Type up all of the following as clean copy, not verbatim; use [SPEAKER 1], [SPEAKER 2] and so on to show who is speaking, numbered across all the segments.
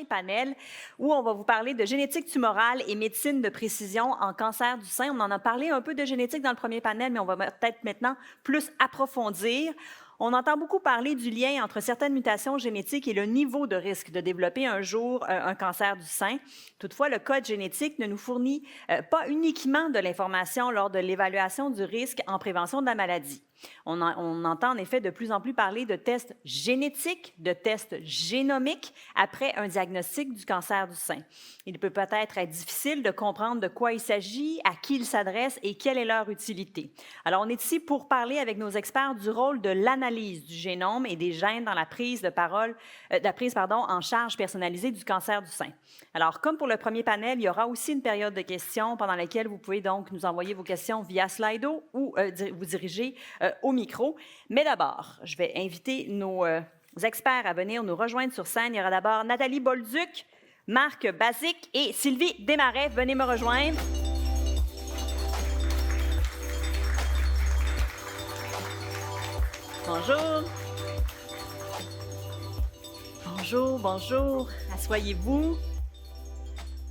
[SPEAKER 1] panel où on va vous parler de génétique tumorale et médecine de précision en cancer du sein. On en a parlé un peu de génétique dans le premier panel, mais on va peut-être maintenant plus approfondir. On entend beaucoup parler du lien entre certaines mutations génétiques et le niveau de risque de développer un jour un cancer du sein. Toutefois, le code génétique ne nous fournit pas uniquement de l'information lors de l'évaluation du risque en prévention de la maladie. On entend en effet de plus en plus parler de tests génétiques, de tests génomiques après un diagnostic du cancer du sein. Il peut peut-être être difficile de comprendre de quoi il s'agit, à qui il s'adresse et quelle est leur utilité. Alors, on est ici pour parler avec nos experts du rôle de l'analyse du génome et des gènes dans la prise en charge personnalisée du cancer du sein. Alors, comme pour le premier panel, il y aura aussi une période de questions pendant laquelle vous pouvez donc nous envoyer vos questions via Slido ou vous diriger au micro. Mais d'abord, je vais inviter nos experts à venir nous rejoindre sur scène. Il y aura d'abord Nathalie Bolduc, Marc Bazic et Sylvie Desmarais. Venez me rejoindre. Bonjour. Bonjour, bonjour. Asseyez-vous.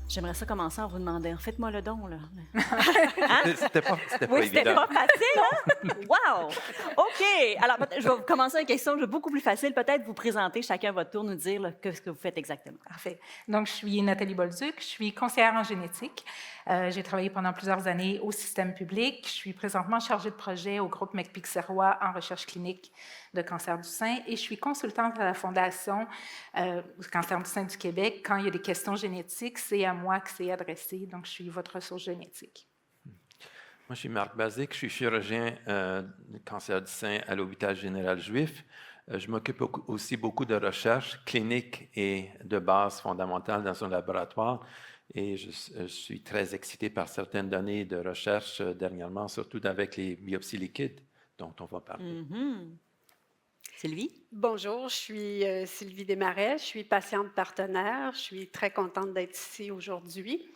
[SPEAKER 1] J'aimerais ça commencer en vous demandant, faites-moi le don, là. Hein?
[SPEAKER 2] C'était pas
[SPEAKER 1] Oui,
[SPEAKER 2] évident.
[SPEAKER 1] c'était pas facile, hein? Wow! OK. Alors, je vais commencer avec une question beaucoup plus facile. Peut-être vous présenter chacun à votre tour, nous dire ce que vous faites exactement.
[SPEAKER 3] Parfait. Donc, je suis Nathalie Bolduc, je suis conseillère en génétique. J'ai travaillé pendant plusieurs années au système public. Je suis présentement chargée de projet au groupe McPick-Serrois en recherche clinique de cancer du sein et je suis consultante à la Fondation Cancer du sein du Québec. Quand il y a des questions génétiques, c'est à moi que c'est adressé. Donc, je suis votre ressource génétique.
[SPEAKER 2] Moi, je suis Marc Bazic, je suis chirurgien de cancer du sein à l'hôpital général juif. Je m'occupe aussi beaucoup de recherche clinique et de base fondamentale dans un laboratoire. Et je suis très excité par certaines données de recherche dernièrement, surtout avec les biopsies liquides dont on va parler.
[SPEAKER 1] Sylvie?
[SPEAKER 4] Bonjour, je suis Sylvie Desmarais, je suis patiente partenaire. Je suis très contente d'être ici aujourd'hui.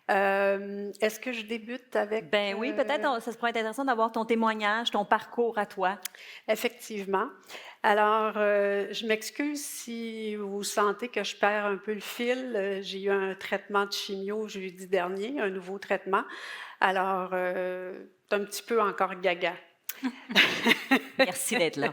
[SPEAKER 4] Est-ce que je débute avec...
[SPEAKER 1] Ben oui, peut-être, ça pourrait être intéressant d'avoir ton témoignage, ton parcours à toi.
[SPEAKER 4] Effectivement. Alors, je m'excuse si vous sentez que je perds un peu le fil. J'ai eu un traitement de chimio jeudi dernier, un nouveau traitement. Alors, c'est un petit peu encore gaga.
[SPEAKER 1] Merci d'être là.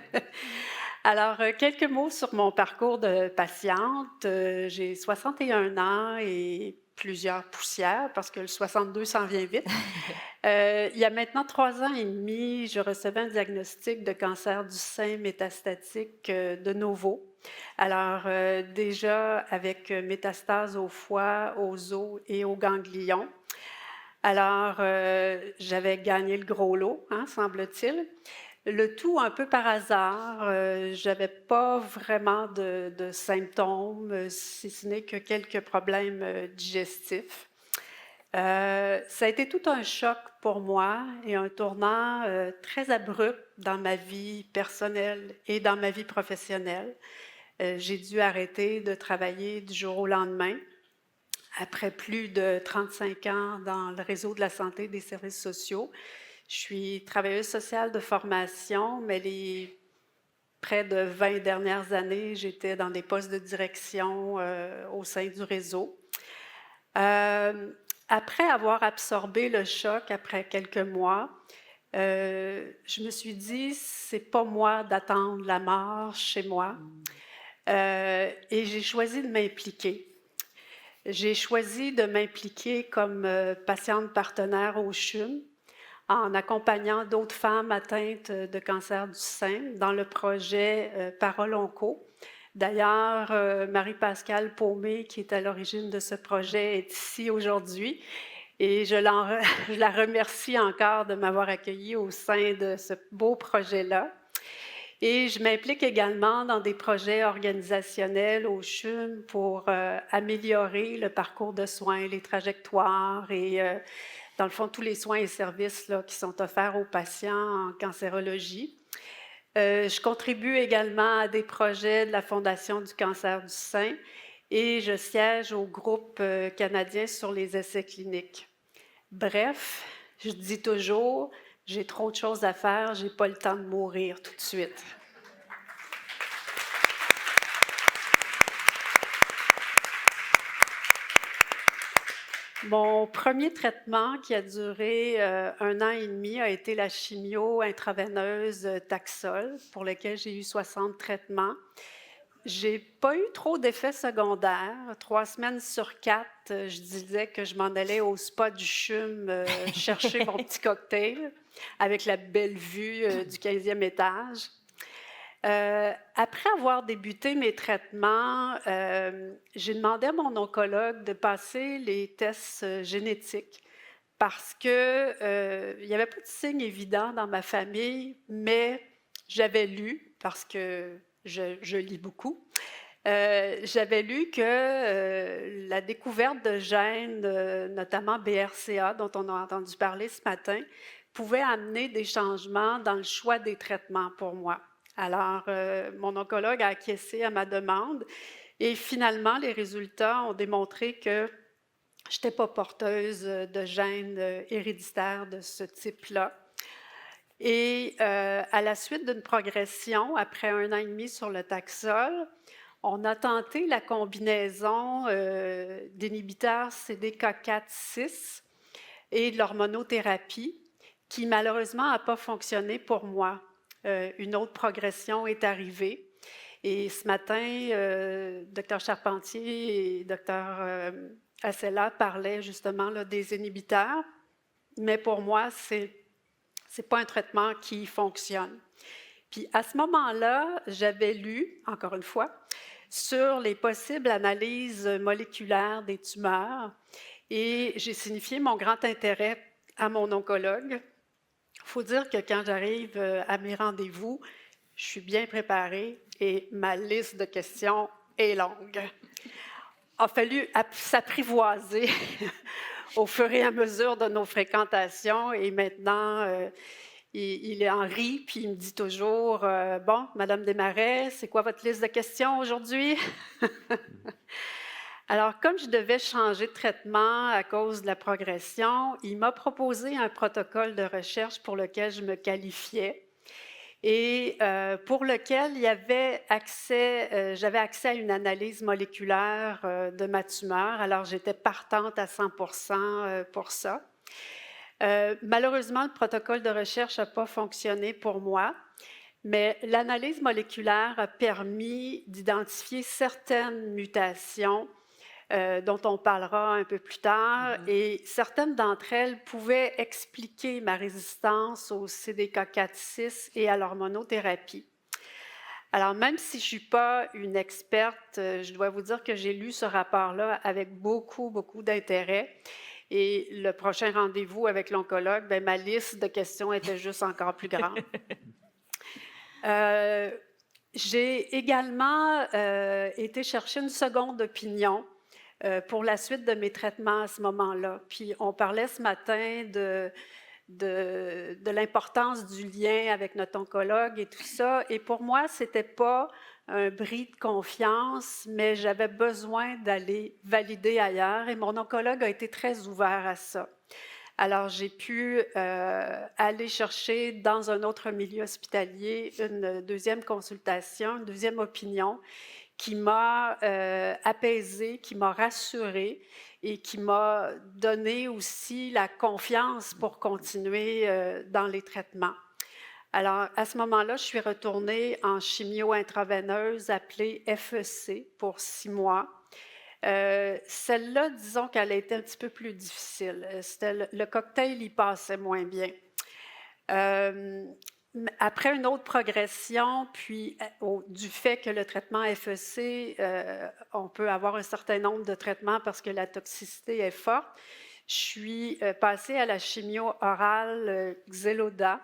[SPEAKER 4] Alors, quelques mots sur mon parcours de patiente. J'ai 61 ans et plusieurs poussières parce que le 62 s'en vient vite. Il y a maintenant 3 ans et demi, je recevais un diagnostic de cancer du sein métastatique de novo. Alors, déjà avec métastase au foie, aux os et aux ganglions. Alors, j'avais gagné le gros lot, hein, semble-t-il. Le tout un peu par hasard. Je n'avais pas vraiment de symptômes, si ce n'est que quelques problèmes digestifs. Ça a été tout un choc pour moi et un tournant très abrupt dans ma vie personnelle et dans ma vie professionnelle. J'ai dû arrêter de travailler du jour au lendemain. Après plus de 35 ans dans le réseau de la santé et des services sociaux, je suis travailleuse sociale de formation, mais les près de 20 dernières années, j'étais dans des postes de direction au sein du réseau. Après avoir absorbé le choc, après quelques mois, je me suis dit, c'est pas moi d'attendre la mort chez moi. Et j'ai choisi de m'impliquer. J'ai choisi de m'impliquer comme patiente partenaire au CHUM en accompagnant d'autres femmes atteintes de cancer du sein dans le projet Parole Onco. D'ailleurs, Marie-Pascale Paumé, qui est à l'origine de ce projet, est ici aujourd'hui et je la remercie encore de m'avoir accueillie au sein de ce beau projet-là. Et je m'implique également dans des projets organisationnels au CHUM pour améliorer le parcours de soins, les trajectoires et, dans le fond, tous les soins et services là, qui sont offerts aux patients en cancérologie. Je contribue également à des projets de la Fondation du cancer du sein et je siège au groupe canadien sur les essais cliniques. Bref, je dis toujours, j'ai trop de choses à faire, j'ai pas le temps de mourir tout de suite. Mon premier traitement qui a duré 1 an et demi a été la chimio intraveineuse Taxol, pour lequel j'ai eu 60 traitements. J'ai pas eu trop d'effets secondaires. 3 semaines sur 4, je disais que je m'en allais au spa du CHUM chercher mon petit cocktail avec la belle vue du 15e étage. Après avoir débuté mes traitements, j'ai demandé à mon oncologue de passer les tests génétiques parce que il n'y avait pas de signe évident dans ma famille, mais j'avais lu, parce que je lis beaucoup, j'avais lu que la découverte de gènes, notamment BRCA, dont on a entendu parler ce matin, pouvait amener des changements dans le choix des traitements pour moi. Alors, mon oncologue a acquiescé à ma demande et finalement, les résultats ont démontré que je n'étais pas porteuse de gènes héréditaires de ce type-là. Et à la suite d'une progression, après 1 an et demi sur le Taxol, on a tenté la combinaison d'inhibiteurs CDK4/6 et de l'hormonothérapie, qui malheureusement n'a pas fonctionné pour moi. Une autre progression est arrivée. Et ce matin, Dr Charpentier et Dr Assela parlaient justement là, des inhibiteurs, mais pour moi, c'est pas un traitement qui fonctionne. Puis à ce moment-là, j'avais lu, encore une fois, sur les possibles analyses moléculaires des tumeurs et j'ai signifié mon grand intérêt à mon oncologue. Il faut dire que quand j'arrive à mes rendez-vous, je suis bien préparée et ma liste de questions est longue. Il a fallu s'apprivoiser au fur et à mesure de nos fréquentations et maintenant, il en rit puis il me dit toujours « Bon, Madame Desmarais, c'est quoi votre liste de questions aujourd'hui? » Alors, comme je devais changer de traitement à cause de la progression, il m'a proposé un protocole de recherche pour lequel je me qualifiais et pour lequel il y avait j'avais accès à une analyse moléculaire de ma tumeur. Alors, j'étais partante à 100% pour ça. Malheureusement, le protocole de recherche n'a pas fonctionné pour moi, mais l'analyse moléculaire a permis d'identifier certaines mutations dont on parlera un peu plus tard, et certaines d'entre elles pouvaient expliquer ma résistance au CDK4/6 et à l'hormonothérapie. Alors, même si je ne suis pas une experte, je dois vous dire que j'ai lu ce rapport-là avec beaucoup, beaucoup d'intérêt. Et le prochain rendez-vous avec l'oncologue, bien, ma liste de questions était juste encore plus grande. J'ai également été chercher une seconde opinion pour la suite de mes traitements à ce moment-là. Puis on parlait ce matin de l'importance du lien avec notre oncologue et tout ça. Et pour moi, ce n'était pas un bris de confiance, mais j'avais besoin d'aller valider ailleurs et mon oncologue a été très ouvert à ça. Alors, j'ai pu aller chercher dans un autre milieu hospitalier une deuxième consultation, une deuxième opinion qui m'a apaisée, qui m'a rassurée et qui m'a donné aussi la confiance pour continuer dans les traitements. Alors, à ce moment-là, je suis retournée en chimio intraveineuse appelée FEC pour 6 mois. Celle-là, disons qu'elle a été un petit peu plus difficile. Le cocktail y passait moins bien. Après une autre progression, puis du fait que le traitement FEC, on peut avoir un certain nombre de traitements parce que la toxicité est forte, je suis passée à la chimio orale Xeloda,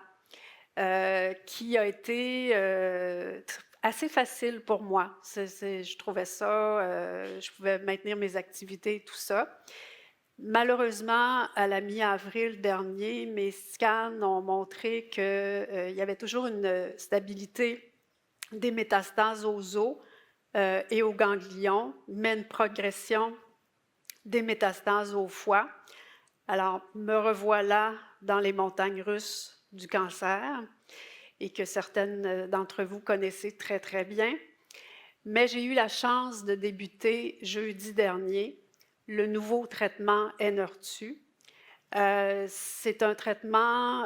[SPEAKER 4] qui a été assez facile pour moi. Je trouvais ça, je pouvais maintenir mes activités et tout ça. Malheureusement, à la mi-avril dernier, mes scans ont montré qu'il y avait toujours une stabilité des métastases aux os et aux ganglions, mais une progression des métastases au foie. Alors, me revoilà dans les montagnes russes du cancer et que certaines d'entre vous connaissez très, très bien. Mais j'ai eu la chance de débuter jeudi dernier le nouveau traitement Enhertu. C'est un traitement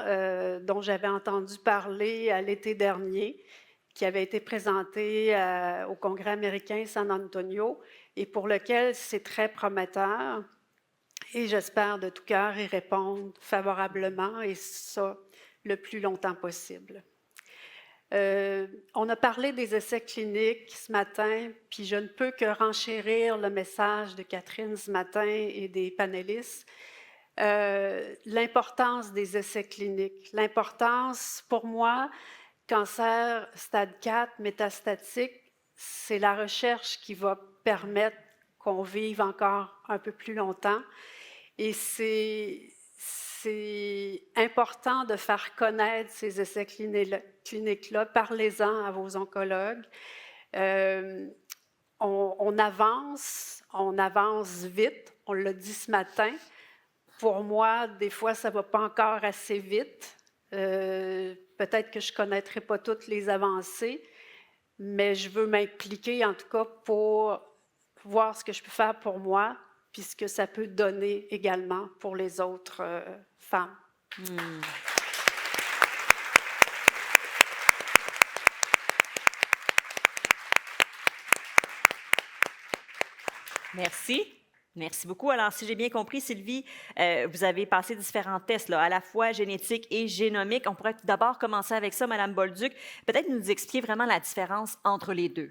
[SPEAKER 4] dont j'avais entendu parler à l'été dernier, qui avait été présenté au Congrès américain San Antonio et pour lequel c'est très prometteur. Et j'espère de tout cœur y répondre favorablement et ça le plus longtemps possible. On a parlé des essais cliniques ce matin, puis je ne peux que renchérir le message de Catherine ce matin et des panélistes. L'importance des essais cliniques. L'importance, pour moi, cancer stade 4 métastatique, c'est la recherche qui va permettre qu'on vive encore un peu plus longtemps. Et c'est important de faire connaître ces essais cliniques-là. Parlez-en à vos oncologues. On avance vite, on l'a dit ce matin. Pour moi, des fois, ça ne va pas encore assez vite. Peut-être que je ne connaîtrai pas toutes les avancées, mais je veux m'impliquer en tout cas pour voir ce que je peux faire pour moi, puis ce que ça peut donner également pour les autres femmes.
[SPEAKER 1] Merci. Merci beaucoup. Alors, si j'ai bien compris, Sylvie, vous avez passé différents tests, là, à la fois génétiques et génomiques. On pourrait tout d'abord commencer avec ça, Mme Bolduc. Peut-être nous expliquer vraiment la différence entre les deux.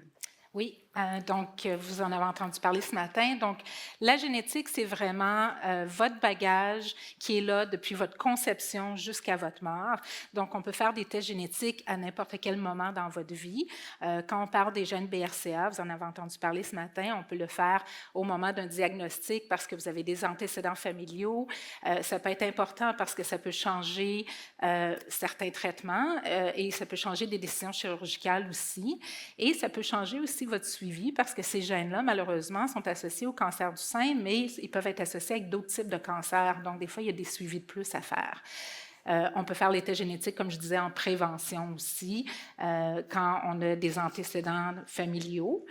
[SPEAKER 3] Oui, donc vous en avez entendu parler ce matin. Donc, la génétique, c'est vraiment votre bagage qui est là depuis votre conception jusqu'à votre mort. Donc, on peut faire des tests génétiques à n'importe quel moment dans votre vie. Quand on parle des gènes BRCA, vous en avez entendu parler ce matin, on peut le faire au moment d'un diagnostic parce que vous avez des antécédents familiaux. Ça peut être important parce que ça peut changer certains traitements et ça peut changer des décisions chirurgicales aussi. Et ça peut changer aussi votre suivi parce que ces gènes-là, malheureusement, sont associés au cancer du sein, mais ils peuvent être associés avec d'autres types de cancers. Donc, des fois, il y a des suivis de plus à faire. On peut faire les tests génétiques, comme je disais, en prévention aussi, quand on a des antécédents familiaux.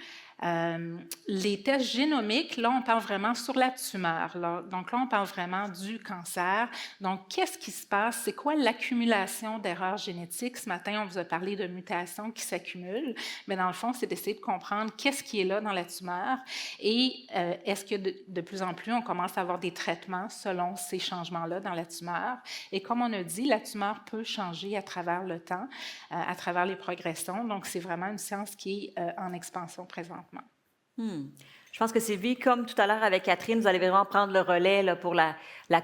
[SPEAKER 3] Les tests génomiques, là, on parle vraiment sur la tumeur. Là. Donc là, on parle vraiment du cancer. Donc, qu'est-ce qui se passe? C'est quoi l'accumulation d'erreurs génétiques? Ce matin, on vous a parlé de mutations qui s'accumulent, mais dans le fond, c'est d'essayer de comprendre qu'est-ce qui est là dans la tumeur et est-ce que de plus en plus, on commence à avoir des traitements selon ces changements-là dans la tumeur. Et comme on a dit, la tumeur peut changer à travers le temps, à travers les progressions. Donc, c'est vraiment une science qui est en expansion présentement.
[SPEAKER 1] Je pense que Sylvie, comme tout à l'heure avec Catherine, vous allez vraiment prendre le relais là, pour la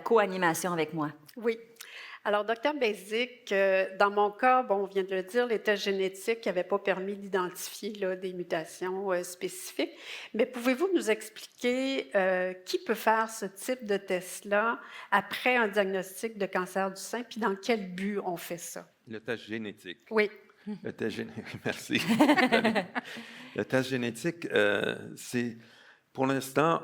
[SPEAKER 1] co-animation avec moi.
[SPEAKER 4] Oui. Alors, Dr. Basic, dans mon cas, bon, on vient de le dire, les tests génétiques n'avaient pas permis d'identifier là, des mutations spécifiques. Mais pouvez-vous nous expliquer qui peut faire ce type de test-là après un diagnostic de cancer du sein, puis dans quel but on fait ça?
[SPEAKER 2] Le test génétique.
[SPEAKER 4] Oui.
[SPEAKER 2] Le test génétique, merci. Le test génétique, c'est, pour l'instant,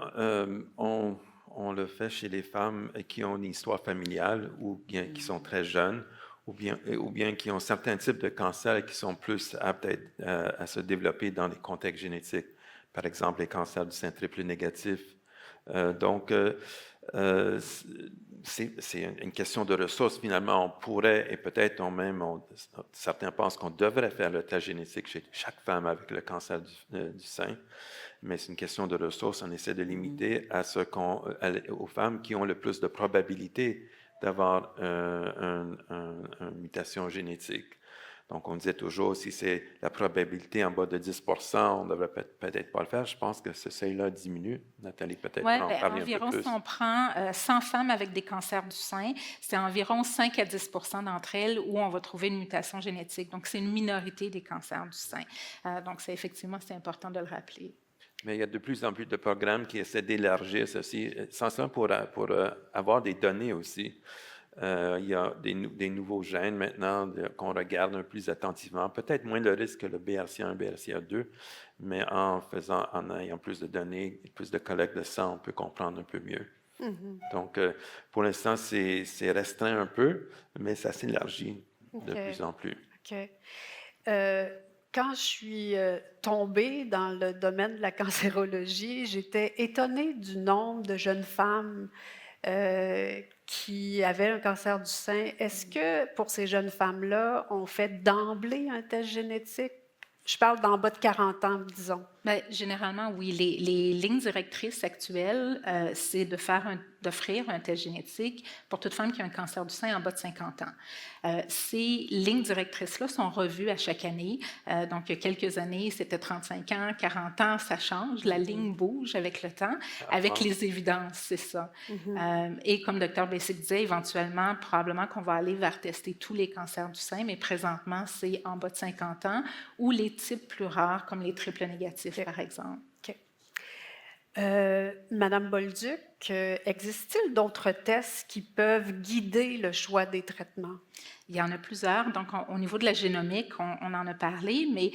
[SPEAKER 2] on le fait chez les femmes qui ont une histoire familiale ou bien qui sont très jeunes ou bien qui ont certains types de cancers qui sont plus aptes à se développer dans les contextes génétiques. Par exemple, les cancers du sein triple négatif. C'est une question de ressources. Finalement, on pourrait, et peut-être certains pensent qu'on devrait faire le test génétique chez chaque femme avec le cancer du sein, mais c'est une question de ressources. On essaie de limiter aux femmes qui ont le plus de probabilité d'avoir une mutation génétique. Donc, on disait toujours, si c'est la probabilité en bas de 10%, on ne devrait peut-être pas le faire. Je pense que ce seuil-là diminue. Nathalie, peut-être en parler
[SPEAKER 3] environ,
[SPEAKER 2] un peu plus.
[SPEAKER 3] Si on prend 100 femmes avec des cancers du sein, c'est environ 5 à 10% d'entre elles où on va trouver une mutation génétique. Donc, c'est une minorité des cancers du sein. Donc, effectivement, c'est important de le rappeler.
[SPEAKER 2] Mais il y a de plus en plus de programmes qui essaient d'élargir ceci, essentiellement pour avoir des données aussi. Il y a des nouveaux gènes maintenant qu'on regarde un peu plus attentivement. Peut-être moins de risque que le BRCA1, BRCA2, mais en ayant plus de données, plus de collecte de sang, on peut comprendre un peu mieux. Mm-hmm. Donc, pour l'instant, c'est restreint un peu, mais ça s'élargit de plus en plus.
[SPEAKER 4] OK. quand je suis tombée dans le domaine de la cancérologie, j'étais étonnée du nombre de jeunes femmes qui avaient un cancer du sein. Est-ce que pour ces jeunes femmes-là, on fait d'emblée un test génétique? Je parle d'en bas de 40 ans, disons.
[SPEAKER 3] Bien, généralement, oui. Les lignes directrices actuelles, c'est d'offrir un test génétique pour toute femme qui a un cancer du sein en bas de 50 ans. Ces lignes directrices-là sont revues à chaque année. Donc, il y a quelques années, c'était 35 ans, 40 ans, ça change. La ligne bouge avec le temps, avec les évidences, c'est ça. Et comme Dr. Bessic disait, éventuellement, probablement qu'on va aller vers tester tous les cancers du sein, mais présentement, c'est en bas de 50 ans ou les types plus rares, comme les triples négatifs, par exemple.
[SPEAKER 4] Madame Bolduc, existe-t-il d'autres tests qui peuvent guider le choix des traitements?
[SPEAKER 3] Il y en a plusieurs. Donc, au niveau de la génomique, on en a parlé, mais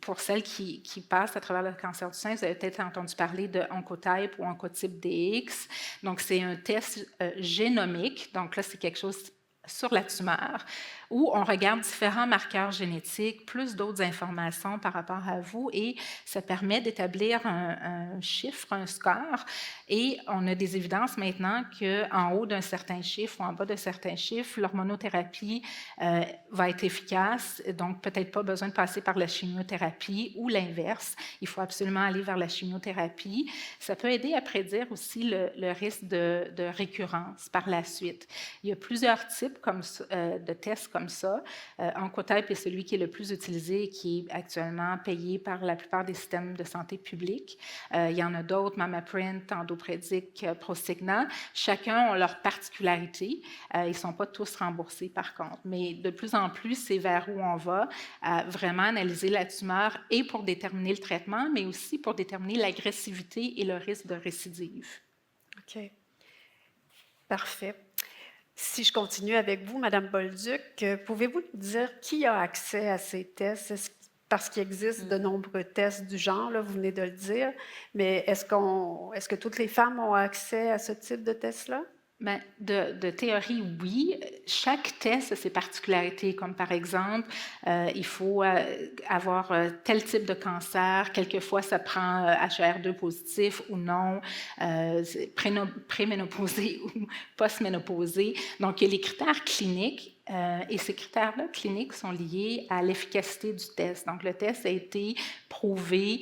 [SPEAKER 3] pour celles qui passent à travers le cancer du sein, vous avez peut-être entendu parler de Oncotype ou Oncotype DX. Donc, c'est un test génomique. Donc là, c'est quelque chose sur la tumeur, où on regarde différents marqueurs génétiques, plus d'autres informations par rapport à vous, et ça permet d'établir un chiffre, un score, et on a des évidences maintenant qu'en haut d'un certain chiffre ou en bas d'un certain chiffre, l'hormonothérapie va être efficace, donc peut-être pas besoin de passer par la chimiothérapie ou l'inverse, il faut absolument aller vers la chimiothérapie. Ça peut aider à prédire aussi le risque de récurrence par la suite. Il y a plusieurs types de tests comme ça. Oncotype est celui qui est le plus utilisé et qui est actuellement payé par la plupart des systèmes de santé publics. Il y en a d'autres, MammaPrint, EndoPredict, Prosigna. Chacun a leur particularité. Ils ne sont pas tous remboursés par contre. Mais de plus en plus, c'est vers où on va, vraiment analyser la tumeur et pour déterminer le traitement, mais aussi pour déterminer l'agressivité et le risque de récidive.
[SPEAKER 4] OK. Parfait. Si je continue avec vous, Madame Bolduc, pouvez-vous nous dire qui a accès à ces tests? Parce qu'il existe de nombreux tests du genre, là, vous venez de le dire, mais est-ce que toutes les femmes ont accès à ce type de test-là?
[SPEAKER 3] Bien, de théorie, oui. Chaque test a ses particularités, comme par exemple, il faut avoir tel type de cancer. Quelquefois, ça prend HER2 positif ou non, préménopausé ou postménopausé. Donc, il y a les critères cliniques. Et ces critères-là cliniques sont liés à l'efficacité du test. Donc, le test a été prouvé,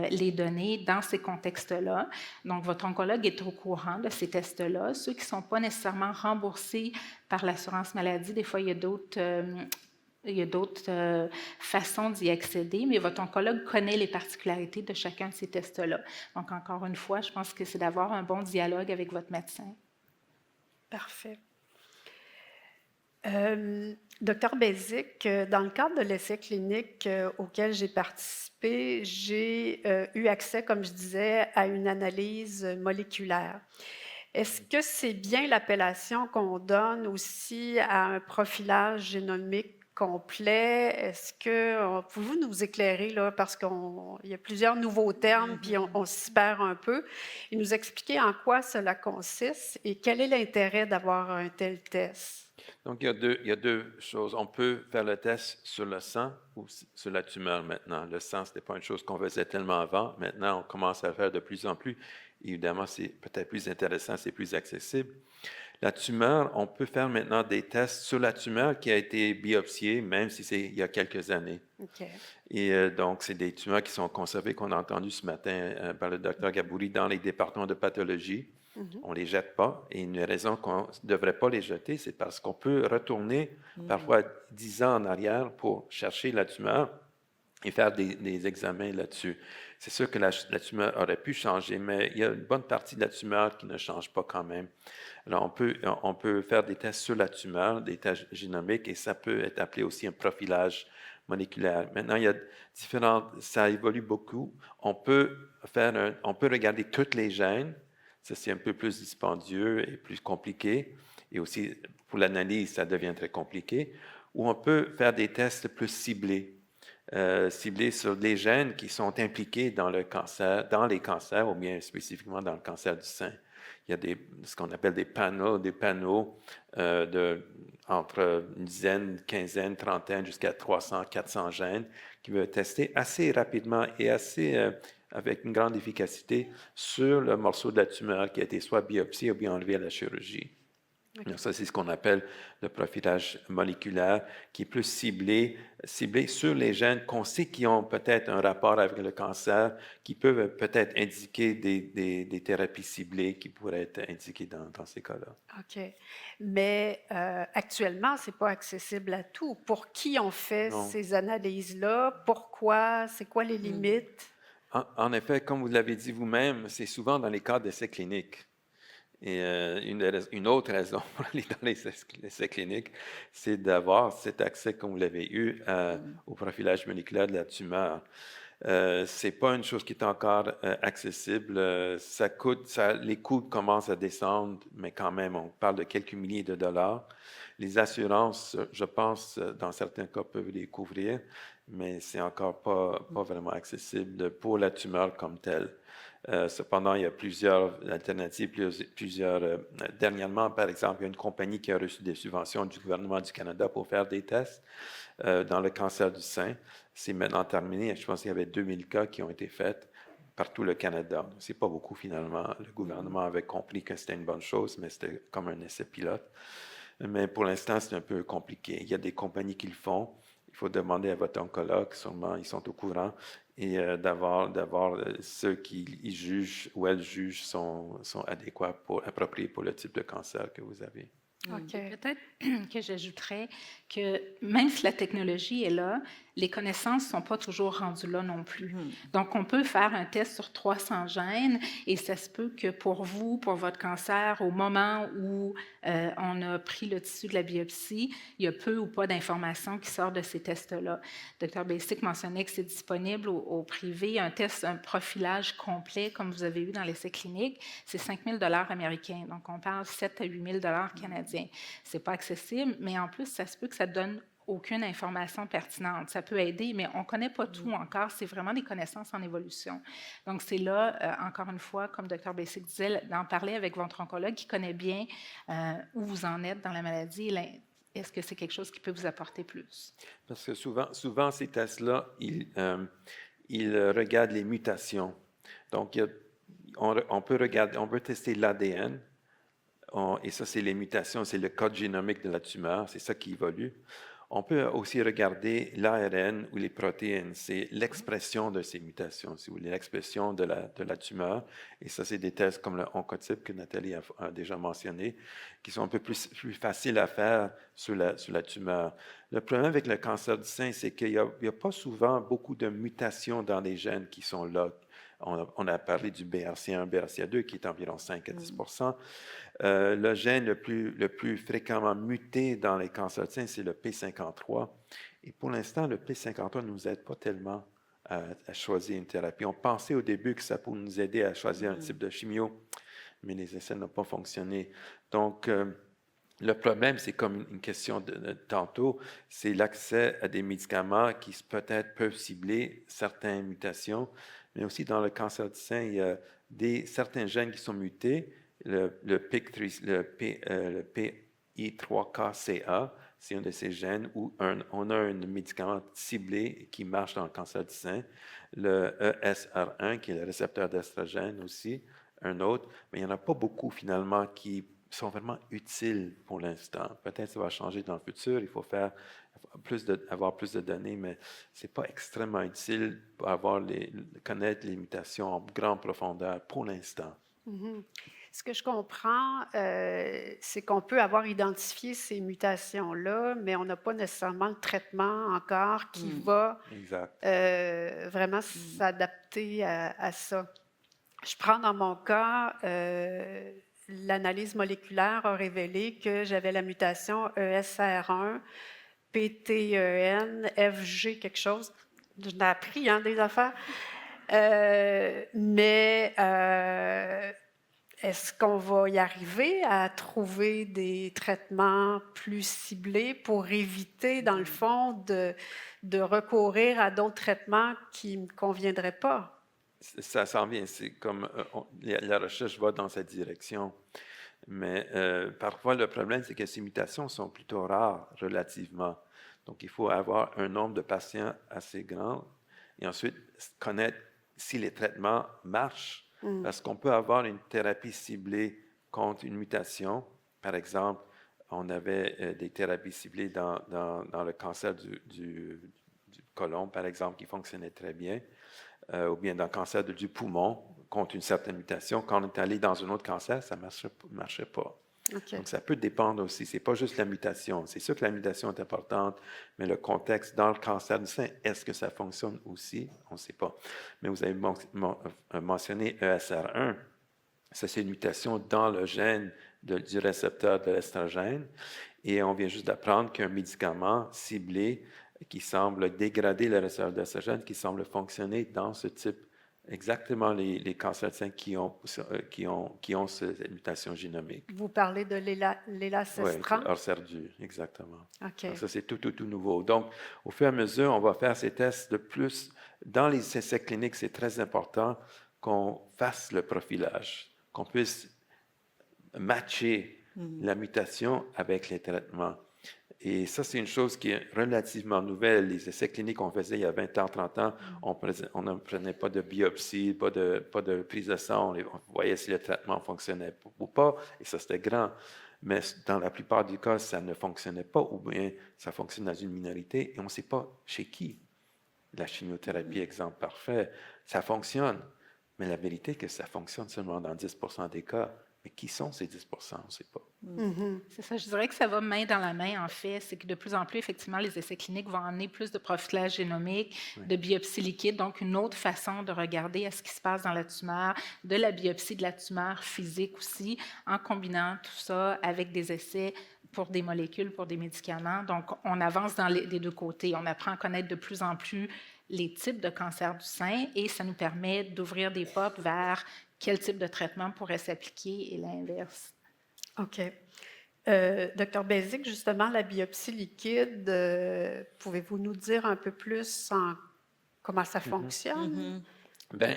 [SPEAKER 3] les données dans ces contextes-là. Donc, votre oncologue est au courant de ces tests-là. Ceux qui ne sont pas nécessairement remboursés par l'assurance maladie, des fois, il y a d'autres façons d'y accéder, mais votre oncologue connaît les particularités de chacun de ces tests-là. Donc, encore une fois, je pense que c'est d'avoir un bon dialogue avec votre médecin.
[SPEAKER 4] Parfait. Docteur Bessic, dans le cadre de l'essai clinique auquel j'ai participé, j'ai eu accès, comme je disais, à une analyse moléculaire. Est-ce que c'est bien l'appellation qu'on donne aussi à un profilage génomique complet? Est-ce que pouvez-vous nous éclairer, là, parce qu'il y a plusieurs nouveaux termes, puis on s'y perd un peu, et nous expliquer en quoi cela consiste et quel est l'intérêt d'avoir un tel test?
[SPEAKER 2] Donc, il y a deux choses. On peut faire le test sur le sang ou sur la tumeur maintenant. Le sang, ce n'était pas une chose qu'on faisait tellement avant. Maintenant, on commence à le faire de plus en plus. Évidemment, c'est peut-être plus intéressant, c'est plus accessible. La tumeur, on peut faire maintenant des tests sur la tumeur qui a été biopsiée, même si c'est il y a quelques années.
[SPEAKER 4] Okay.
[SPEAKER 2] Et donc, c'est des tumeurs qui sont conservées, qu'on a entendu ce matin par le docteur Gabouri dans les départements de pathologie. On ne les jette pas. Et une raison qu'on ne devrait pas les jeter, c'est parce qu'on peut retourner parfois 10 ans en arrière pour chercher la tumeur et faire des examens là-dessus. C'est sûr que la tumeur aurait pu changer, mais il y a une bonne partie de la tumeur qui ne change pas quand même. Alors, on peut faire des tests sur la tumeur, des tests génomiques, et ça peut être appelé aussi un profilage moléculaire. Maintenant, il y a ça évolue beaucoup. On peut regarder tous les gènes. Ça, c'est un peu plus dispendieux et plus compliqué. Et aussi, pour l'analyse, ça devient très compliqué. Ou on peut faire des tests plus ciblés. Ciblés sur les gènes qui sont impliqués dans les cancers, ou bien spécifiquement dans le cancer du sein. Il il y a ce qu'on appelle des panneaux entre une dizaine, quinzaine, trentaine, jusqu'à 300, 400 gènes qui veulent tester assez rapidement et avec une grande efficacité sur le morceau de la tumeur qui a été soit biopsié ou bien enlevé à la chirurgie. Okay. Donc ça, c'est ce qu'on appelle le profilage moléculaire, qui est plus ciblé sur les gènes qu'on sait qui ont peut-être un rapport avec le cancer, qui peuvent peut-être indiquer des thérapies ciblées qui pourraient être indiquées dans ces cas-là.
[SPEAKER 4] OK. Mais actuellement, ce n'est pas accessible à tout. Pour qui on fait ces analyses-là? Pourquoi? C'est quoi les limites?
[SPEAKER 2] En effet, comme vous l'avez dit vous-même, c'est souvent dans les cas d'essais cliniques. Et une autre raison pour aller dans les essais cliniques, c'est d'avoir cet accès, comme vous l'avez eu, au profilage moléculaire de la tumeur. Ce n'est pas une chose qui est encore accessible. Les coûts commencent à descendre, mais quand même, on parle de quelques milliers de dollars. Les assurances, je pense, dans certains cas, peuvent les couvrir, mais ce n'est encore pas vraiment accessible pour la tumeur comme telle. Cependant, il y a plusieurs alternatives, dernièrement, par exemple, il y a une compagnie qui a reçu des subventions du gouvernement du Canada pour faire des tests dans le cancer du sein. C'est maintenant terminé. Je pense qu'il y avait 2000 cas qui ont été faits par tout le Canada. Ce n'est pas beaucoup finalement. Le gouvernement avait compris que c'était une bonne chose, mais c'était comme un essai pilote. Mais pour l'instant, c'est un peu compliqué. Il y a des compagnies qui le font. Il faut demander à votre oncologue, sûrement, ils sont au courant, et d'avoir ceux qui jugent ou elles jugent sont adéquats, appropriés pour le type de cancer que vous avez.
[SPEAKER 3] Okay. Peut-être que j'ajouterais que même si la technologie est là, les connaissances ne sont pas toujours rendues là non plus. Donc, on peut faire un test sur 300 gènes et ça se peut que pour vous, pour votre cancer, au moment où on a pris le tissu de la biopsie, il y a peu ou pas d'informations qui sortent de ces tests-là. Dr. Basic mentionnait que c'est disponible au privé. Un profilage complet, comme vous avez eu dans l'essai clinique, c'est 5 000 $ américains. Donc, on parle 7 à 8 000 $ canadiens. Ce n'est pas accessible, mais en plus, ça se peut que ça donne aucune information pertinente. Ça peut aider, mais on ne connaît pas tout encore. C'est vraiment des connaissances en évolution. Donc, c'est là, encore une fois, comme Dr. Basic disait, d'en parler avec votre oncologue qui connaît bien où vous en êtes dans la maladie. Est-ce que c'est quelque chose qui peut vous apporter plus?
[SPEAKER 2] Parce que souvent ces tests-là, ils regardent les mutations. Donc, on peut tester l'ADN, et ça, c'est les mutations, c'est le code génomique de la tumeur, c'est ça qui évolue. On peut aussi regarder l'ARN ou les protéines, c'est l'expression de ces mutations, si vous voulez, l'expression de la tumeur. Et ça, c'est des tests comme le Oncotype que Nathalie a déjà mentionné, qui sont un peu plus faciles à faire sur la tumeur. Le problème avec le cancer du sein, c'est qu'il n'y a pas souvent beaucoup de mutations dans les gènes qui sont là. On a parlé du BRCA1, BRCA2 qui est environ 5 à 10 le gène le plus fréquemment muté dans les cancers du sein, c'est le P53. Et pour l'instant, le P53 ne nous aide pas tellement à choisir une thérapie. On pensait au début que ça pouvait nous aider à choisir un type de chimio, mais les essais n'ont pas fonctionné. Donc, le problème, c'est comme une question de tantôt, c'est l'accès à des médicaments qui peut-être peuvent cibler certaines mutations, mais aussi dans le cancer du sein, il y a certains gènes qui sont mutés. Le PI3KCA, c'est un de ces gènes où on a un médicament ciblé qui marche dans le cancer du sein. Le ESR1, qui est le récepteur d'estrogène aussi, un autre, mais il n'y en a pas beaucoup finalement qui sont vraiment utiles pour l'instant. Peut-être que ça va changer dans le futur, il faut avoir plus de données, mais ce n'est pas extrêmement utile pour connaître les mutations en grande profondeur pour l'instant.
[SPEAKER 4] Mm-hmm. Ce que je comprends, c'est qu'on peut avoir identifié ces mutations-là, mais on n'a pas nécessairement le traitement encore qui va vraiment s'adapter à ça. Je prends dans mon cas, l'analyse moléculaire a révélé que j'avais la mutation ESR1, PTEN, FG, quelque chose. Je l'ai appris, des affaires. Mais est-ce qu'on va y arriver à trouver des traitements plus ciblés pour éviter, dans le fond, de recourir à d'autres traitements qui ne me conviendraient pas?
[SPEAKER 2] Ça s'en vient. C'est comme la recherche va dans cette direction. Mais parfois, le problème, c'est que ces mutations sont plutôt rares relativement. Donc, il faut avoir un nombre de patients assez grand et ensuite connaître si les traitements marchent. Parce qu'on peut avoir une thérapie ciblée contre une mutation. Par exemple, on avait des thérapies ciblées dans le cancer du côlon, par exemple, qui fonctionnaient très bien, ou bien dans le cancer du poumon contre une certaine mutation. Quand on est allé dans un autre cancer, ça ne marchait pas.
[SPEAKER 4] OK.
[SPEAKER 2] Donc, ça peut dépendre aussi. Ce n'est pas juste la mutation. C'est sûr que la mutation est importante, mais le contexte dans le cancer du sein, est-ce que ça fonctionne aussi? On ne sait pas. Mais vous avez mentionné ESR1. Ça, c'est une mutation dans le gène du récepteur de l'estrogène. Et on vient juste d'apprendre qu'un médicament ciblé qui semble dégrader le récepteur d'estrogène, qui semble fonctionner dans ce type, exactement les cancers de sein qui ont cette mutation génomique.
[SPEAKER 4] Vous parlez de l'élacestran?
[SPEAKER 2] Oui, Orserdu, exactement.
[SPEAKER 4] OK.
[SPEAKER 2] Donc ça, c'est tout nouveau. Donc, au fur et à mesure, on va faire ces tests de plus. Dans les essais cliniques, c'est très important qu'on fasse le profilage, qu'on puisse matcher la mutation avec les traitements. Et ça, c'est une chose qui est relativement nouvelle. Les essais cliniques qu'on faisait il y a 20 ans, 30 ans, on ne prenait pas de biopsie, pas de prise de sang. On voyait si le traitement fonctionnait ou pas, et ça, c'était grand. Mais dans la plupart des cas, ça ne fonctionnait pas, ou bien ça fonctionne dans une minorité, et on ne sait pas chez qui. La chimiothérapie, exemple parfait, ça fonctionne. Mais la vérité est que ça fonctionne seulement dans 10% des cas. Mais qui sont ces 10%? On ne sait pas.
[SPEAKER 3] C'est ça, je dirais que ça va main dans la main, en fait. C'est que de plus en plus, effectivement, les essais cliniques vont amener plus de profilage génomique, de biopsie liquide, donc une autre façon de regarder à ce qui se passe dans la tumeur, de la biopsie de la tumeur physique aussi, en combinant tout ça avec des essais pour des molécules, pour des médicaments. Donc, on avance des deux côtés. On apprend à connaître de plus en plus les types de cancer du sein et ça nous permet d'ouvrir des portes vers quel type de traitement pourrait s'appliquer et l'inverse.
[SPEAKER 4] OK. Docteur Bézic, justement, la biopsie liquide, pouvez-vous nous dire un peu plus comment ça fonctionne?
[SPEAKER 2] Bien,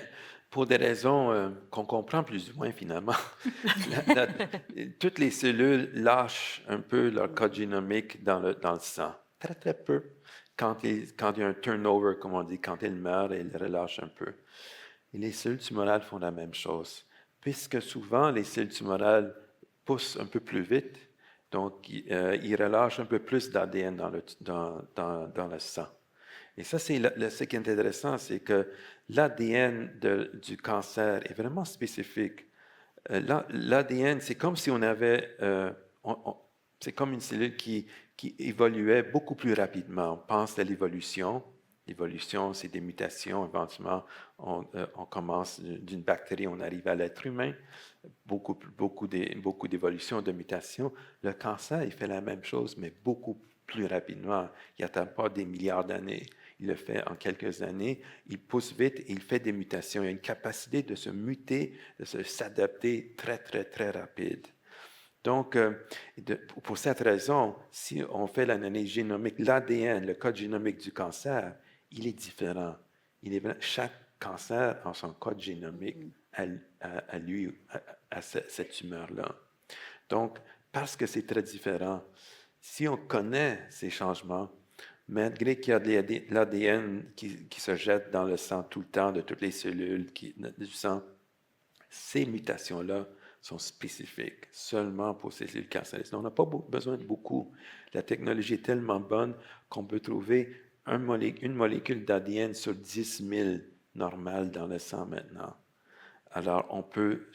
[SPEAKER 2] pour des raisons qu'on comprend plus ou moins finalement, toutes les cellules lâchent un peu leur code génomique dans le sang. Très, très peu. Quand il y a un turnover, comme on dit, quand elles meurent, elles relâchent un peu. Et les cellules tumorales font la même chose, puisque souvent les cellules tumorales poussent un peu plus vite, donc ils relâchent un peu plus d'ADN dans le sang. Et ça, c'est ce qui est intéressant, c'est que l'ADN du cancer est vraiment spécifique. L'ADN, c'est comme si on avait... c'est comme une cellule qui évoluait beaucoup plus rapidement. On pense à l'évolution. L'évolution, c'est des mutations. Éventuellement, on commence d'une bactérie, on arrive à l'être humain. Beaucoup d'évolutions, de mutations. Le cancer, il fait la même chose, mais beaucoup plus rapidement. Il n'attend pas des milliards d'années. Il le fait en quelques années. Il pousse vite et il fait des mutations. Il a une capacité de se muter, de s'adapter très, très, très rapide. Donc, pour cette raison, si on fait l'analyse génomique, l'ADN, le code génomique du cancer, il est différent. Chaque cancer a son code génomique à lui, à cette tumeur-là. Donc, parce que c'est très différent, si on connaît ces changements, malgré qu'il y a de l'ADN qui se jette dans le sang tout le temps, de toutes les cellules du sang, ces mutations-là sont spécifiques seulement pour ces cellules cancéreuses. On n'a pas besoin de beaucoup. La technologie est tellement bonne qu'on peut trouver une molécule d'ADN sur 10 000 normales dans le sang maintenant. Alors, on peut,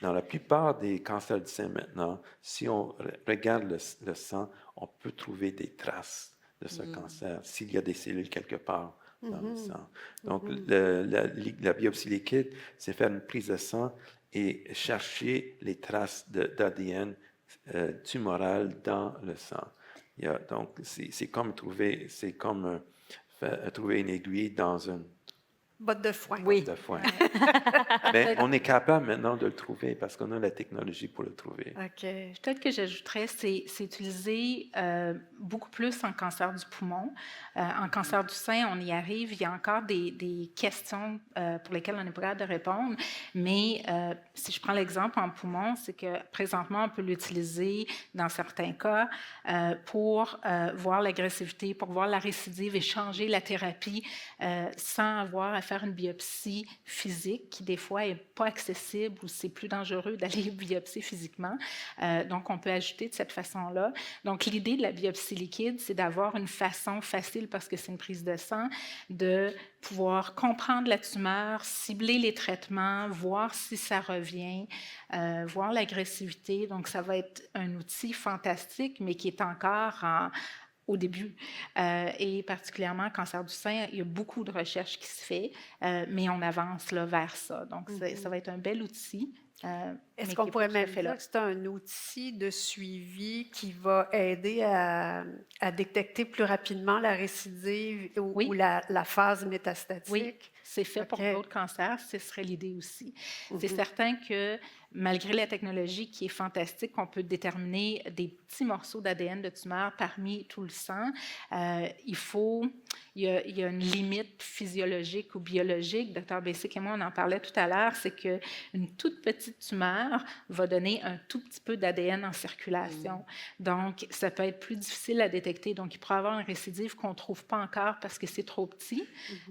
[SPEAKER 2] dans la plupart des cancers du sein maintenant, si on regarde le sang, on peut trouver des traces de ce cancer, s'il y a des cellules quelque part dans le sang. Donc, la biopsie liquide, c'est faire une prise de sang et chercher les traces d'ADN tumoral dans le sang. Donc, c'est comme trouver une aiguille dans
[SPEAKER 4] Botte de foin.
[SPEAKER 1] Oui.
[SPEAKER 2] de foin. Mais on est capable maintenant de le trouver parce qu'on a la technologie pour le trouver.
[SPEAKER 4] OK.
[SPEAKER 3] Peut-être que j'ajouterais, c'est utilisé beaucoup plus en cancer du poumon. En cancer du sein, on y arrive. Il y a encore des questions pour lesquelles on n'est pas capable de répondre. Mais si je prends l'exemple en poumon, c'est que présentement, on peut l'utiliser dans certains cas pour voir l'agressivité, pour voir la récidive et changer la thérapie sans avoir à faire une biopsie physique qui, des fois, n'est pas accessible ou c'est plus dangereux d'aller biopsier physiquement. Donc, on peut ajouter de cette façon-là. Donc, l'idée de la biopsie liquide, c'est d'avoir une façon facile, parce que c'est une prise de sang, de pouvoir comprendre la tumeur, cibler les traitements, voir si ça revient, voir l'agressivité. Donc, ça va être un outil fantastique, mais qui est encore au début. Et particulièrement, cancer du sein, il y a beaucoup de recherches qui se fait, mais on avance là, vers ça. Donc, ça va être un bel outil.
[SPEAKER 4] Est-ce qu'on pourrait même dire que c'est un outil de suivi qui va aider à détecter plus rapidement la récidive ou la phase métastatique?
[SPEAKER 3] Oui, c'est fait pour d'autres cancers, ce serait l'idée aussi. C'est certain que malgré la technologie qui est fantastique, on peut déterminer des petits morceaux d'ADN de tumeur parmi tout le sang. Il y a une limite physiologique ou biologique. Dr. Bessic et moi, on en parlait tout à l'heure, c'est qu'une toute petite tumeur va donner un tout petit peu d'ADN en circulation. Donc, ça peut être plus difficile à détecter. Donc, il pourrait y avoir une récidive qu'on ne trouve pas encore parce que c'est trop petit.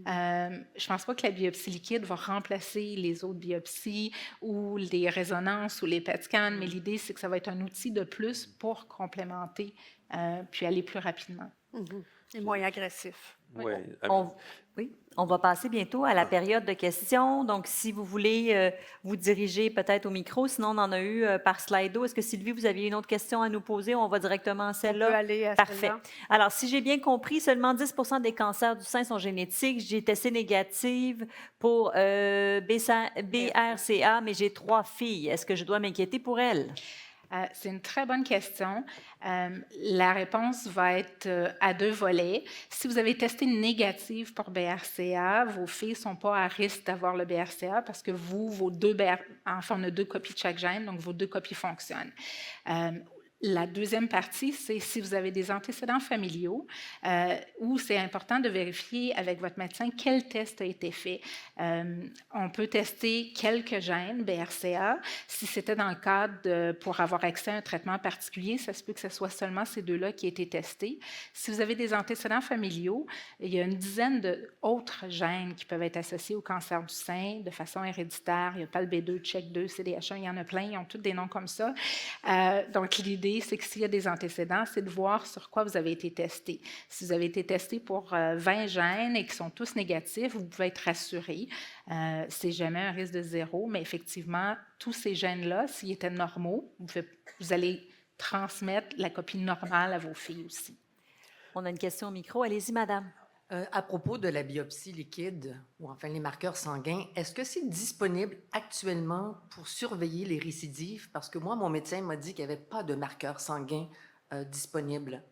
[SPEAKER 3] Je ne pense pas que la biopsie liquide va remplacer les autres biopsies ou les résonances ou les PET scans, mais l'idée, c'est que ça va être un outil de plus pour complémenter puis aller plus rapidement.
[SPEAKER 4] Et moins agressif.
[SPEAKER 2] Oui.
[SPEAKER 1] On va passer bientôt à la période de questions. Donc, si vous voulez vous diriger peut-être au micro, sinon on en a eu par Slido. Est-ce que Sylvie, vous aviez une autre question à nous poser? On va directement à celle-là.
[SPEAKER 4] On peut aller à
[SPEAKER 1] Parfait.
[SPEAKER 4] celle-là.
[SPEAKER 1] Alors, si j'ai bien compris, seulement 10 des cancers du sein sont génétiques. J'ai testé négative pour BRCA, mais j'ai 3 filles. Est-ce que je dois m'inquiéter pour elles?
[SPEAKER 3] C'est une très bonne question. La réponse va être à 2 volets. Si vous avez testé négative pour BRCA, vos filles ne sont pas à risque d'avoir le BRCA parce que vos 2 enfin, on a 2 copies de chaque gène, donc vos 2 copies fonctionnent. La deuxième partie, c'est si vous avez des antécédents familiaux où c'est important de vérifier avec votre médecin quel test a été fait. On peut tester quelques gènes BRCA. Si c'était dans le cadre pour avoir accès à un traitement particulier, ça se peut que ce soit seulement ces 2-là qui aient été testés. Si vous avez des antécédents familiaux, il y a une dizaine d'autres gènes qui peuvent être associés au cancer du sein de façon héréditaire. Il y a PALB2, CHEK2, CDH1, il y en a plein, ils ont tous des noms comme ça. Donc, l'idée, c'est que s'il y a des antécédents, c'est de voir sur quoi vous avez été testé. Si vous avez été testé pour 20 gènes et qui sont tous négatifs, vous pouvez être rassuré. C'est jamais un risque de 0, mais effectivement, tous ces gènes-là, s'ils étaient normaux, vous allez transmettre la copie normale à vos filles aussi.
[SPEAKER 1] On a une question au micro. Allez-y, madame.
[SPEAKER 5] À propos de la biopsie liquide, ou enfin les marqueurs sanguins, est-ce que c'est disponible actuellement pour surveiller les récidives? Parce que moi, mon médecin m'a dit qu'il n'y avait pas de marqueurs sanguins disponibles.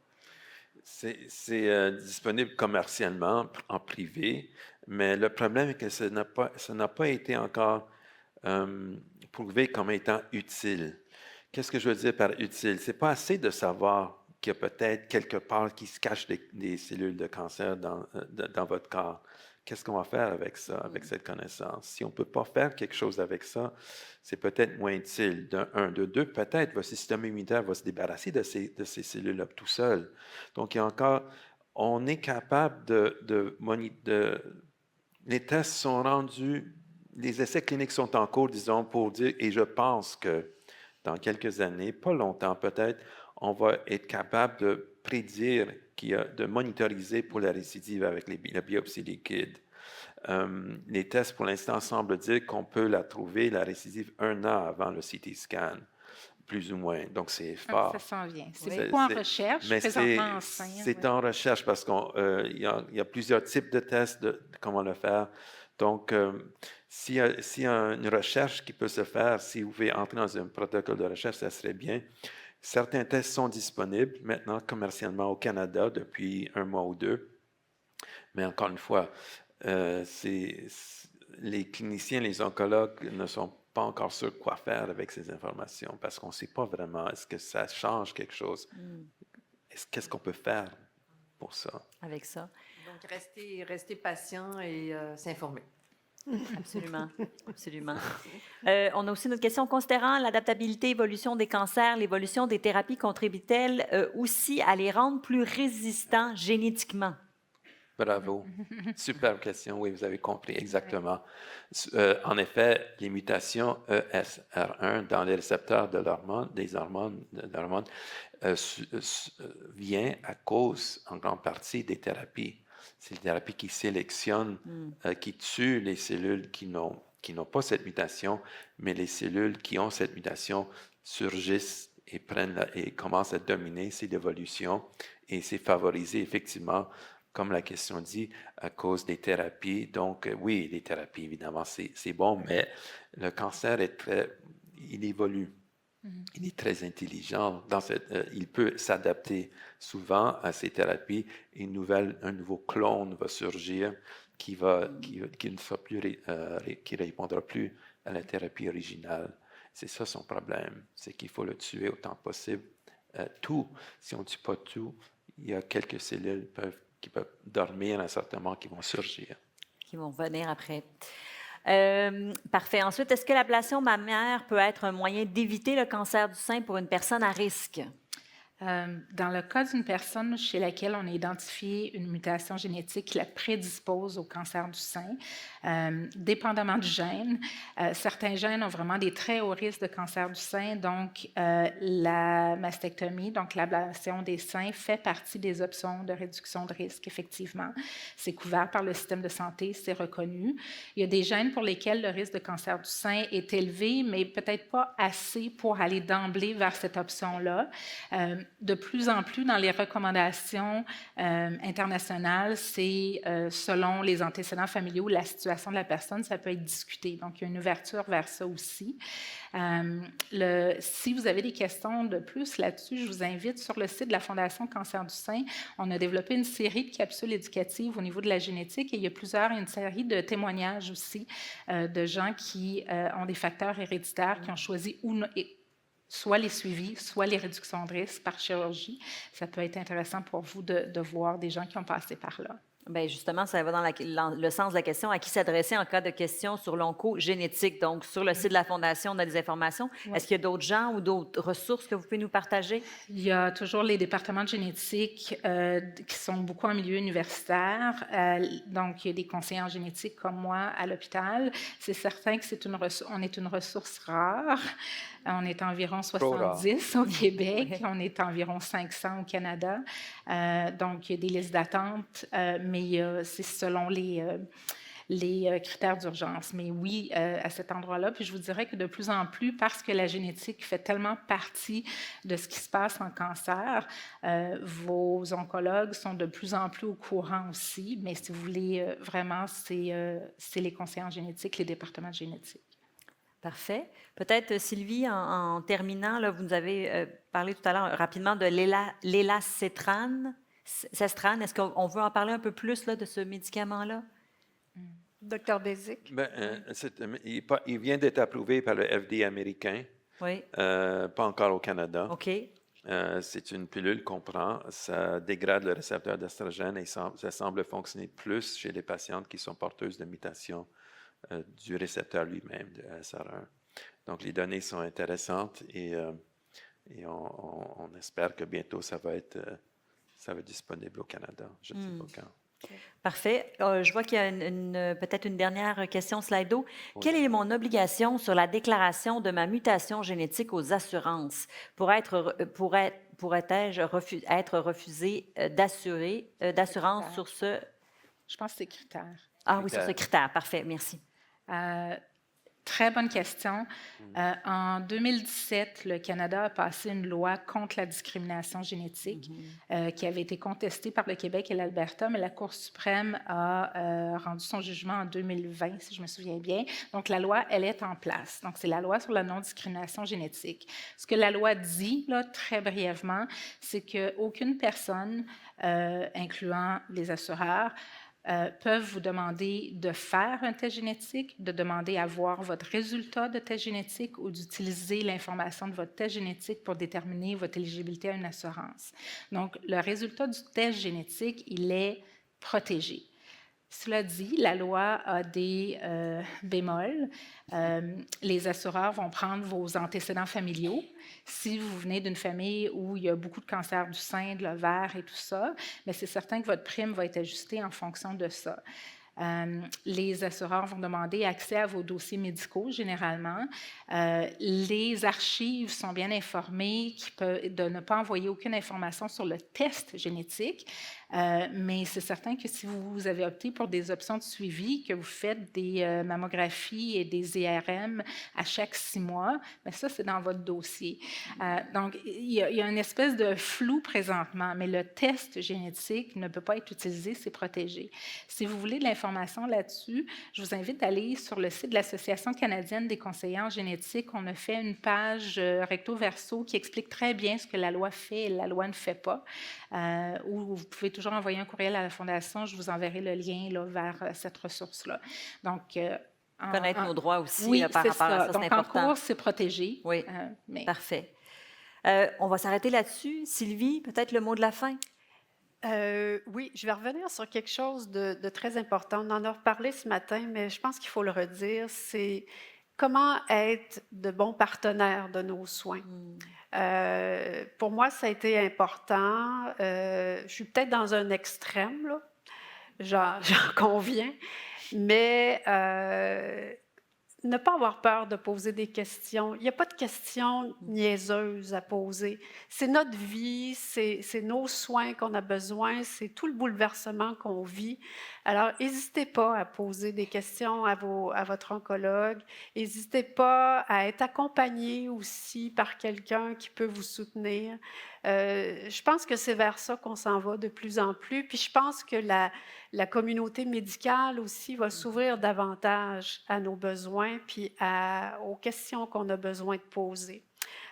[SPEAKER 2] C'est disponible commercialement, en privé, mais le problème est que ça n'a pas été encore prouvé comme étant utile. Qu'est-ce que je veux dire par utile? Ce n'est pas assez de savoir qu'il y a peut-être quelque part qui se cache des cellules de cancer dans votre corps. Qu'est-ce qu'on va faire avec ça, avec cette connaissance? Si on ne peut pas faire quelque chose avec ça, c'est peut-être moins utile. De 1, de 2, peut-être votre système immunitaire va se débarrasser de ces cellules-là tout seul. Donc, il y a encore, on est capable les tests sont rendus, les essais cliniques sont en cours, disons, pour dire, et je pense que dans quelques années, pas longtemps peut-être, on va être capable de prédire de monitoriser pour la récidive avec la biopsie liquide. Les tests, pour l'instant, semblent dire qu'on peut la trouver, la récidive, 1 an avant le CT scan, plus ou moins. Donc, c'est fort.
[SPEAKER 3] Ça s'en vient. C'est beaucoup en recherche,
[SPEAKER 2] mais
[SPEAKER 3] présentement en sein.
[SPEAKER 2] C'est en recherche parce qu'il y a plusieurs types de tests de comment le faire. Donc, s'il y a une recherche qui peut se faire, si vous pouvez entrer dans un protocole de recherche, ça serait bien. Certains tests sont disponibles maintenant commercialement au Canada depuis 1 mois ou 2. Mais encore une fois, les cliniciens, les oncologues ne sont pas encore sûrs quoi faire avec ces informations parce qu'on ne sait pas vraiment, est-ce que ça change quelque chose? Qu'est-ce qu'on peut faire pour ça?
[SPEAKER 1] Avec ça.
[SPEAKER 5] Donc, rester patient et s'informer.
[SPEAKER 1] Absolument, absolument. On a aussi notre question considérant l'adaptabilité, évolution des cancers, l'évolution des thérapies contribue-t-elle aussi à les rendre plus résistants génétiquement?
[SPEAKER 2] Bravo. Super question. Oui, vous avez compris exactement. En effet, les mutations ESR1 dans les récepteurs de l'hormone, vient à cause, en grande partie, des thérapies. C'est les thérapies qui sélectionnent, qui tuent les cellules qui n'ont pas cette mutation, mais les cellules qui ont cette mutation surgissent et commencent à dominer ces évolutions. Et c'est favorisé effectivement, comme la question dit, à cause des thérapies. Donc, oui, les thérapies, évidemment, c'est bon, mais le cancer il évolue. Il est très intelligent. Il peut s'adapter souvent à ces thérapies. Un nouveau clone va surgir qui répondra plus à la thérapie originale. C'est ça son problème. C'est qu'il faut le tuer autant que possible. Si on ne tue pas tout, il y a quelques cellules qui peuvent dormir à un certain moment qui vont surgir.
[SPEAKER 1] Qui vont venir après. Parfait. Ensuite, est-ce que l'ablation mammaire peut être un moyen d'éviter le cancer du sein pour une personne à risque?
[SPEAKER 3] Dans le cas d'une personne chez laquelle on a identifié une mutation génétique qui la prédispose au cancer du sein, dépendamment du gène, certains gènes ont vraiment des très hauts risques de cancer du sein, donc la mastectomie, donc l'ablation des seins, fait partie des options de réduction de risque, effectivement. C'est couvert par le système de santé, c'est reconnu. Il y a des gènes pour lesquels le risque de cancer du sein est élevé, mais peut-être pas assez pour aller d'emblée vers cette option-là. De plus en plus, dans les recommandations internationales, c'est selon les antécédents familiaux, la situation de la personne, ça peut être discuté. Donc, il y a une ouverture vers ça aussi. Si vous avez des questions de plus là-dessus, je vous invite sur le site de la Fondation Cancer du sein. On a développé une série de capsules éducatives au niveau de la génétique et il y a une série de témoignages aussi de gens qui ont des facteurs héréditaires, qui ont choisi soit les suivis, soit les réductions de risque par chirurgie. Ça peut être intéressant pour vous de voir des gens qui ont passé par là.
[SPEAKER 1] Bien, justement, ça va dans le sens de la question, à qui s'adresser en cas de questions sur l'oncogénétique. Donc, sur le site de la Fondation, on a des informations. Oui. Est-ce qu'il y a d'autres gens ou d'autres ressources que vous pouvez nous partager?
[SPEAKER 3] Il y a toujours les départements de génétique qui sont beaucoup en milieu universitaire. Donc, il y a des conseillers en génétique comme moi à l'hôpital. C'est certain que on est une ressource rare. On est environ 70 au Québec. On est environ 500 au Canada. Donc, il y a des listes d'attente, mais c'est selon les critères d'urgence. Mais oui, à cet endroit-là. Puis je vous dirais que de plus en plus, parce que la génétique fait tellement partie de ce qui se passe en cancer, vos oncologues sont de plus en plus au courant aussi. Mais si vous voulez, vraiment, c'est les conseillers en génétique, les départements de génétique.
[SPEAKER 1] Parfait. Peut-être, Sylvie, en terminant, là, vous nous avez parlé tout à l'heure rapidement de l'élacestrane. Est-ce qu'on veut en parler un peu plus là, de ce médicament-là?
[SPEAKER 4] Docteur Bézic.
[SPEAKER 2] Il vient d'être approuvé par le FDA américain.
[SPEAKER 1] Oui.
[SPEAKER 2] Pas encore au Canada.
[SPEAKER 1] OK.
[SPEAKER 2] C'est une pilule qu'on prend. Ça dégrade le récepteur d'estrogène et ça semble fonctionner plus chez les patientes qui sont porteuses de mutations du récepteur lui-même, de SR1. Donc, les données sont intéressantes et on espère que bientôt ça va être disponible au Canada. Je ne sais pas quand.
[SPEAKER 1] Parfait. Je vois qu'il y a peut-être une dernière question, Slido. Oui. Quelle est mon obligation sur la déclaration de ma mutation génétique aux assurances? Pourrais-je être refusé d'assurance sur ce...
[SPEAKER 3] Je pense que c'est critère.
[SPEAKER 1] Ah oui, sur ce critère. Parfait, merci.
[SPEAKER 3] Très bonne question. En 2017, le Canada a passé une loi contre la discrimination génétique qui avait été contestée par le Québec et l'Alberta, mais la Cour suprême a rendu son jugement en 2020, si je me souviens bien. Donc, la loi, elle est en place. Donc, c'est la loi sur la non-discrimination génétique. Ce que la loi dit, là, très brièvement, c'est qu'aucune personne, incluant les assureurs, peuvent vous demander de faire un test génétique, de demander à voir votre résultat de test génétique ou d'utiliser l'information de votre test génétique pour déterminer votre éligibilité à une assurance. Donc, le résultat du test génétique, il est protégé. Cela dit, la loi a des bémols. Les assureurs vont prendre vos antécédents familiaux. Si vous venez d'une famille où il y a beaucoup de cancers du sein, de l'ovaire et tout ça, mais c'est certain que votre prime va être ajustée en fonction de ça. Les assureurs vont demander accès à vos dossiers médicaux, généralement. Les archives sont bien informées de ne pas envoyer aucune information sur le test génétique, mais c'est certain que si vous avez opté pour des options de suivi, que vous faites des mammographies et des IRM à chaque 6 mois, bien ça, c'est dans votre dossier. Donc, il y a une espèce de flou présentement, mais le test génétique ne peut pas être utilisé, c'est protégé. Si vous voulez de l'information là-dessus, je vous invite à aller sur le site de l'Association canadienne des conseillers en génétique. On a fait une page recto-verso qui explique très bien ce que la loi fait et la loi ne fait pas. Ou vous pouvez toujours envoyer un courriel à la Fondation. Je vous enverrai le lien là, vers cette ressource-là. Donc,
[SPEAKER 1] connaître nos droits aussi
[SPEAKER 3] oui,
[SPEAKER 1] là, par rapport à ça, c'est important.
[SPEAKER 3] Donc, en cours, c'est protégé.
[SPEAKER 1] Oui,
[SPEAKER 3] mais...
[SPEAKER 1] parfait. On va s'arrêter là-dessus. Sylvie, peut-être le mot de la fin?
[SPEAKER 4] Oui, je vais revenir sur quelque chose de très important. On en a reparlé ce matin, mais je pense qu'il faut le redire. C'est comment être de bons partenaires de nos soins. Pour moi, ça a été important. Je suis peut-être dans un extrême, là. J'en conviens, mais ne pas avoir peur de poser des questions. Il n'y a pas de questions niaiseuses à poser. C'est notre vie, c'est nos soins qu'on a besoin, c'est tout le bouleversement qu'on vit. Alors, n'hésitez pas à poser des questions à votre oncologue. N'hésitez pas à être accompagné aussi par quelqu'un qui peut vous soutenir. Je pense que c'est vers ça qu'on s'en va de plus en plus. Puis je pense que la communauté médicale aussi va s'ouvrir davantage à nos besoins puis aux questions qu'on a besoin de poser.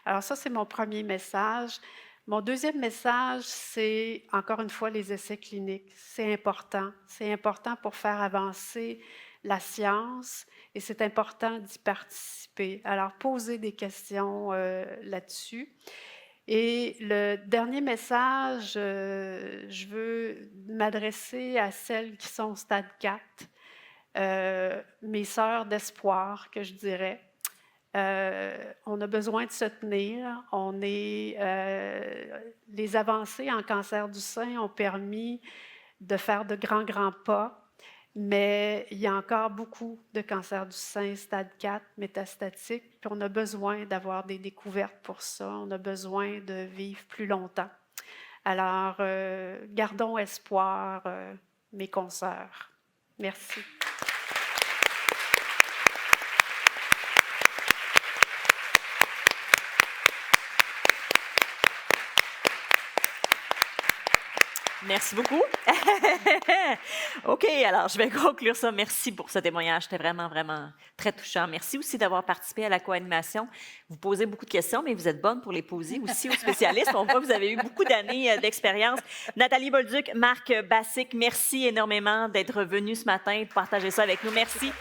[SPEAKER 4] Alors ça, c'est mon premier message. Mon deuxième message, c'est encore une fois les essais cliniques. C'est important. C'est important pour faire avancer la science et c'est important d'y participer. Alors, posez des questions là-dessus. Et le dernier message, je veux m'adresser à celles qui sont au stade 4, mes sœurs d'espoir, que je dirais. On a besoin de se tenir. Les avancées en cancer du sein ont permis de faire de grands pas, mais il y a encore beaucoup de cancers du sein stade 4 métastatiques, puis on a besoin d'avoir des découvertes pour ça. On a besoin de vivre plus longtemps. Alors, gardons espoir, mes consoeurs. Merci.
[SPEAKER 1] Merci beaucoup. OK, alors je vais conclure ça. Merci pour ce témoignage. C'était vraiment, vraiment très touchant. Merci aussi d'avoir participé à la co-animation. Vous posez beaucoup de questions, mais vous êtes bonne pour les poser aussi aux spécialistes. On voit que vous avez eu beaucoup d'années d'expérience. Nathalie Bolduc, Marc Bassic, merci énormément d'être venus ce matin et de partager ça avec nous. Merci.